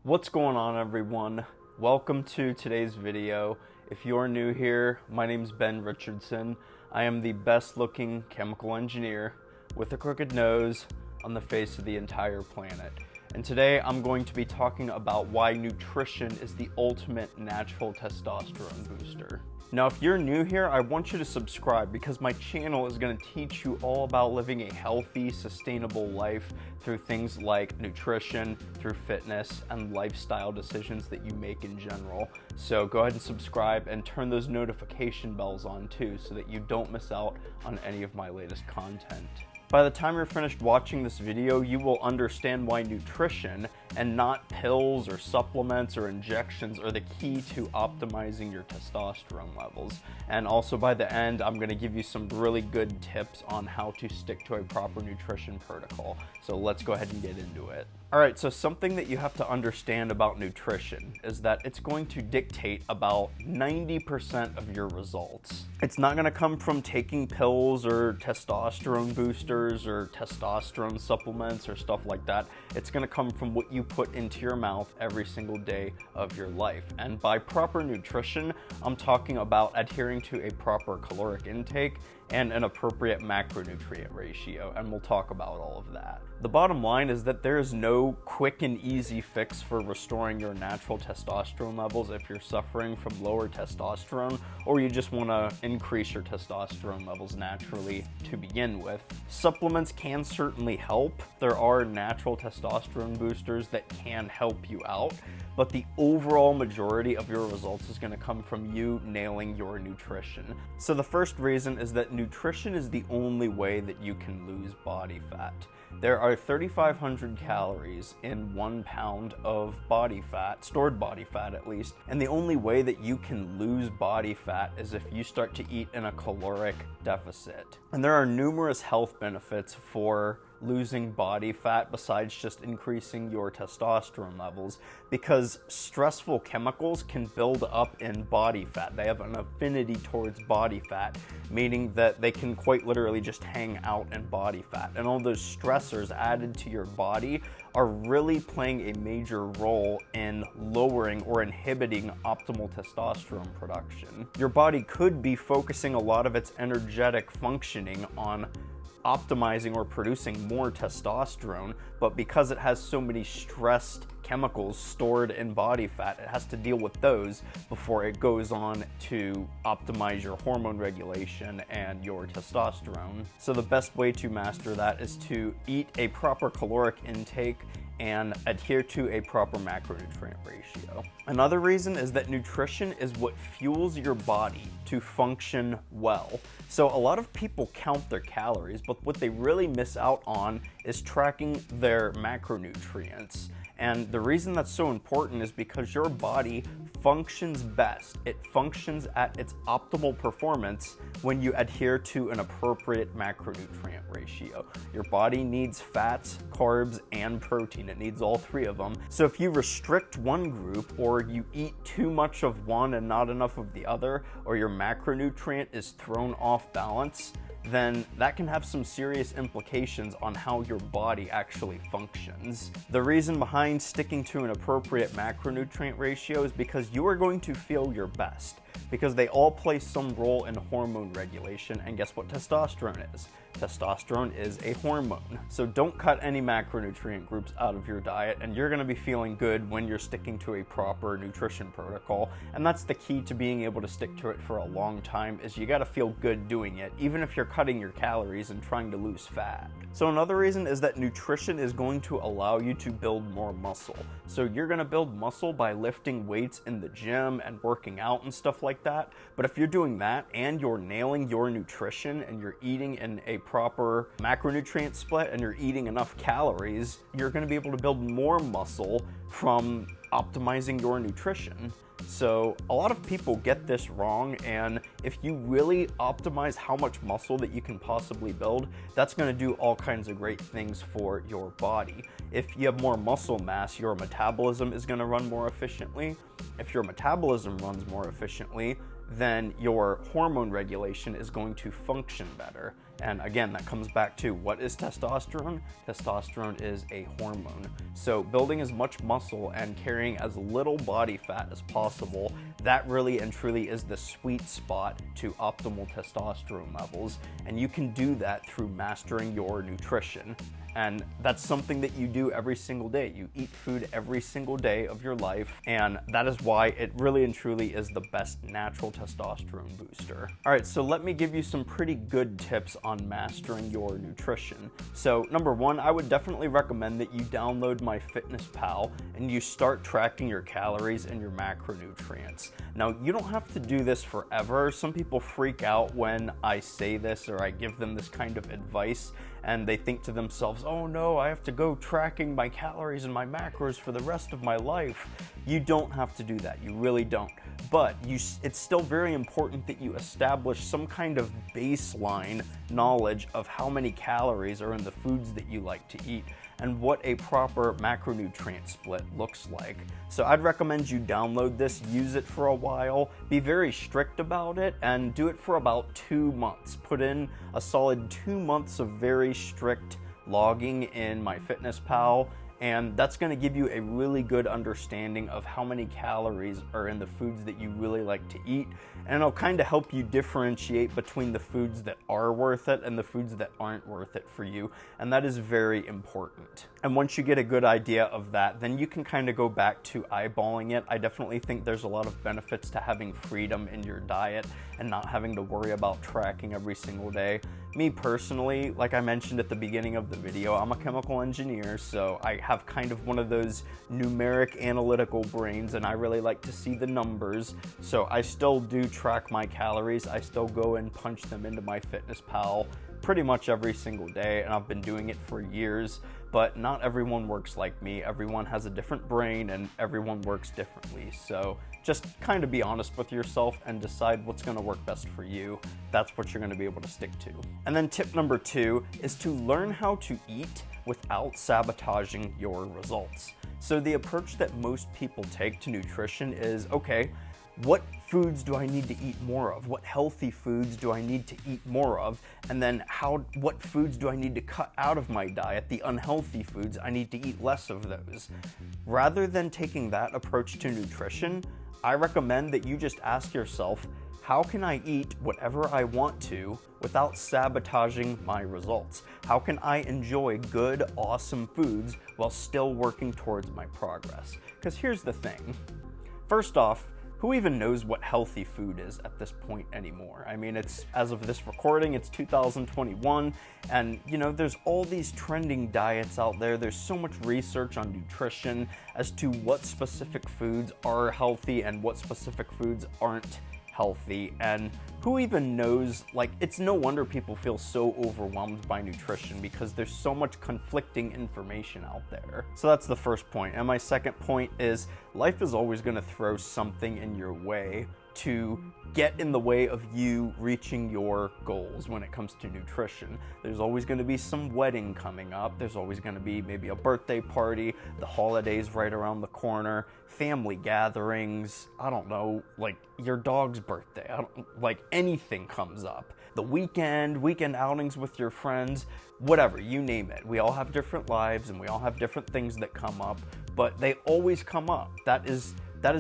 What's going on, everyone? Welcome to today's video. If you're new here, my name's Ben Richardson. I am the best looking chemical engineer with a crooked nose on the face of the entire planet. And today I'm going to be talking about why nutrition is the ultimate natural testosterone booster. Now, if you're new here, I want you to subscribe because my channel is going to teach you all about living a healthy, sustainable life through things like nutrition, through fitness, and lifestyle decisions that you make in general. So go ahead and subscribe and turn those notification bells on too so that you don't miss out on any of my latest content. By the time you're finished watching this video, you will understand why nutrition and not pills or supplements or injections are the key to optimizing your testosterone levels. And also by the end, I'm going to give you some really good tips on how to stick to a proper nutrition protocol. So let's go ahead and get into it. Alright, so something that you have to understand about nutrition is that it's going to dictate about 90% of your results. It's not going to come from taking pills or testosterone boosters or testosterone supplements or stuff like that. It's going to come from what you put into your mouth every single day of your life. And by proper nutrition, I'm talking about adhering to a proper caloric intake and an appropriate macronutrient ratio, and we'll talk about all of that. The bottom line is that there is no quick and easy fix for restoring your natural testosterone levels if you're suffering from lower testosterone or you just want to increase your testosterone levels naturally to begin with. Supplements can certainly help. There are natural testosterone boosters that can help you out, but the overall majority of your results is going to come from you nailing your nutrition. So the first reason is that nutrition is the only way that you can lose body fat. There are 3,500 calories in 1 pound of body fat, stored body fat at least, and the only way that you can lose body fat is if you start to eat in a caloric deficit. And there are numerous health benefits for losing body fat besides just increasing your testosterone levels, because stressful chemicals can build up in body fat. They have an affinity towards body fat, meaning that they can quite literally just hang out in body fat. And all those stressors added to your body are really playing a major role in lowering or inhibiting optimal testosterone production. Your body could be focusing a lot of its energetic functioning on optimizing or producing more testosterone, but because it has so many stressed chemicals stored in body fat, it has to deal with those before it goes on to optimize your hormone regulation and your testosterone. So the best way to master that is to eat a proper caloric intake and adhere to a proper macronutrient ratio. Another reason is that nutrition is what fuels your body to function well. So a lot of people count their calories, but what they really miss out on is tracking their macronutrients. And the reason that's so important is because your body functions best. It functions at its optimal performance when you adhere to an appropriate macronutrient ratio. Your body needs fats, carbs, and protein. It needs all three of them. So if you restrict one group, or you eat too much of one and not enough of the other, or your macronutrient is thrown off balance, then that can have some serious implications on how your body actually functions. The reason behind sticking to an appropriate macronutrient ratio is because you are going to feel your best, because they all play some role in hormone regulation, and guess what testosterone is? Testosterone is a hormone. So don't cut any macronutrient groups out of your diet, and you're going to be feeling good when you're sticking to a proper nutrition protocol. And that's the key to being able to stick to it for a long time, is you got to feel good doing it, even if you're cutting your calories and trying to lose fat. So another reason is that nutrition is going to allow you to build more muscle. So you're going to build muscle by lifting weights in the gym and working out and stuff like that. But if you're doing that and you're nailing your nutrition and you're eating in a proper macronutrient split and you're eating enough calories, you're going to be able to build more muscle from optimizing your nutrition. So a lot of people get this wrong, and if you really optimize how much muscle that you can possibly build, that's going to do all kinds of great things for your body. If you have more muscle mass, your metabolism is going to run more efficiently. If your metabolism runs more efficiently, then your hormone regulation is going to function better. And again, that comes back to, what is testosterone? Testosterone is a hormone. So building as much muscle and carrying as little body fat as possible, that really and truly is the sweet spot to optimal testosterone levels. And you can do that through mastering your nutrition. And that's something that you do every single day. You eat food every single day of your life, and that is why it really and truly is the best natural testosterone booster. All right, so let me give you some pretty good tips on mastering your nutrition. So number one, I would definitely recommend that you download MyFitnessPal and you start tracking your calories and your macronutrients. Now, you don't have to do this forever. Some people freak out when I say this or I give them this kind of advice, and they think to themselves, oh no, I have to go tracking my calories and my macros for the rest of my life. You don't have to do that, you really don't. But it's still very important that you establish some kind of baseline knowledge of how many calories are in the foods that you like to eat and what a proper macronutrient split looks like. So I'd recommend you download this, use it for a while, be very strict about it, and do it for about 2 months. Put in a solid 2 months of very strict logging in MyFitnessPal, and that's going to give you a really good understanding of how many calories are in the foods that you really like to eat, and it'll kind of help you differentiate between the foods that are worth it and the foods that aren't worth it for you, and that is very important. And once you get a good idea of that, then you can kind of go back to eyeballing it. I definitely think there's a lot of benefits to having freedom in your diet and not having to worry about tracking every single day. Me personally, like I mentioned at the beginning of the video, I'm a chemical engineer, so I have kind of one of those numeric analytical brains, and I really like to see the numbers. So I still do track my calories. I still go and punch them into MyFitnessPal pretty much every single day, and I've been doing it for years. But not everyone works like me. Everyone has a different brain and everyone works differently. So just kind of be honest with yourself and decide what's going to work best for you. That's what you're going to be able to stick to. And then tip number 2 is to learn how to eat without sabotaging your results. So the approach that most people take to nutrition is, okay, what foods do I need to eat more of? What healthy foods do I need to eat more of? And then what foods do I need to cut out of my diet? The unhealthy foods, I need to eat less of those. Rather than taking that approach to nutrition, I recommend that you just ask yourself, how can I eat whatever I want to without sabotaging my results? How can I enjoy good, awesome foods while still working towards my progress? Because here's the thing. First off, who even knows what healthy food is at this point anymore? I mean, it's, as of this recording, it's 2021, and there's all these trending diets out there. There's so much research on nutrition as to what specific foods are healthy and what specific foods aren't healthy, and who even knows? Like, it's no wonder people feel so overwhelmed by nutrition, because there's so much conflicting information out there. So that's the first point. And my second point is, life is always going to throw something in your way to get in the way of you reaching your goals when it comes to nutrition. There's always going to be some wedding coming up. There's always going to be maybe a birthday party, the holidays right around the corner, family gatherings, I don't know, like your dog's birthday, like anything comes up. The weekend outings with your friends, whatever, you name it. We all have different lives and we all have different things that come up, but they always come up. That is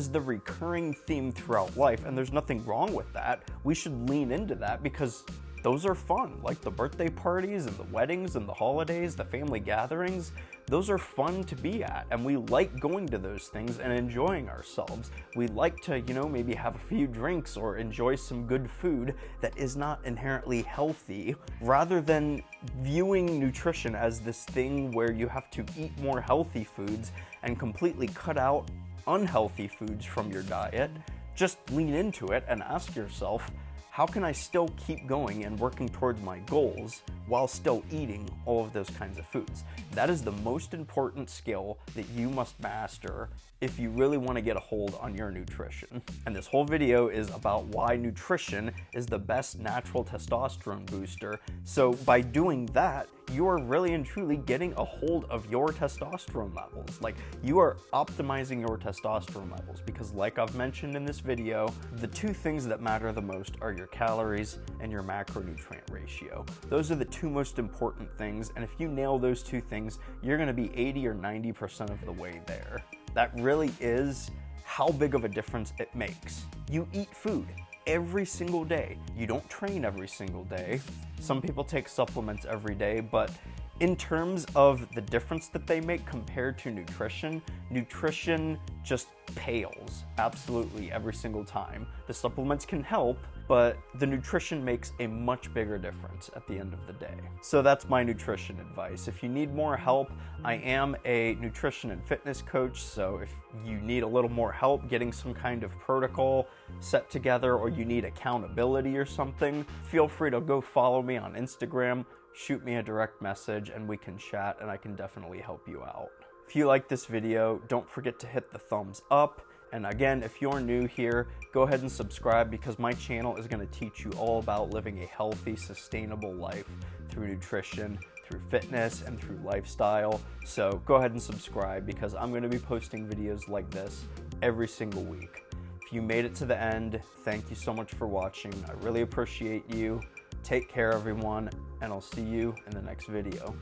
the recurring theme throughout life, and there's nothing wrong with that. We should lean into that because those are fun, like the birthday parties and the weddings and the holidays, the family gatherings. Those are fun to be at, and we like going to those things and enjoying ourselves. We like to, maybe have a few drinks or enjoy some good food that is not inherently healthy, rather than viewing nutrition as this thing where you have to eat more healthy foods and completely cut out unhealthy foods from your diet. Just lean into it and ask yourself, how can I still keep going and working towards my goals while still eating all of those kinds of foods. That is the most important skill that you must master if you really want to get a hold on your nutrition. And this whole video is about why nutrition is the best natural testosterone booster. So by doing that, you are really and truly getting a hold of your testosterone levels. Like, you are optimizing your testosterone levels, because like I've mentioned in this video, the two things that matter the most are your calories and your macronutrient ratio. Those are the two most important things, and if you nail those two things, you're gonna be 80 or 90% of the way there. That really is how big of a difference it makes. You eat food every single day. You don't train every single day. Some people take supplements every day, but in terms of the difference that they make compared to nutrition, nutrition just pales absolutely every single time. The supplements can help, but the nutrition makes a much bigger difference at the end of the day. So that's my nutrition advice. If you need more help, I am a nutrition and fitness coach, so if you need a little more help getting some kind of protocol set together, or you need accountability or something, feel free to go follow me on Instagram, shoot me a direct message, and we can chat, and I can definitely help you out. If you like this video, don't forget to hit the thumbs up. And again, if you're new here, go ahead and subscribe, because my channel is going to teach you all about living a healthy, sustainable life through nutrition, through fitness, and through lifestyle. So go ahead and subscribe, because I'm going to be posting videos like this every single week. If you made it to the end, thank you so much for watching. I really appreciate you. Take care, everyone, and I'll see you in the next video.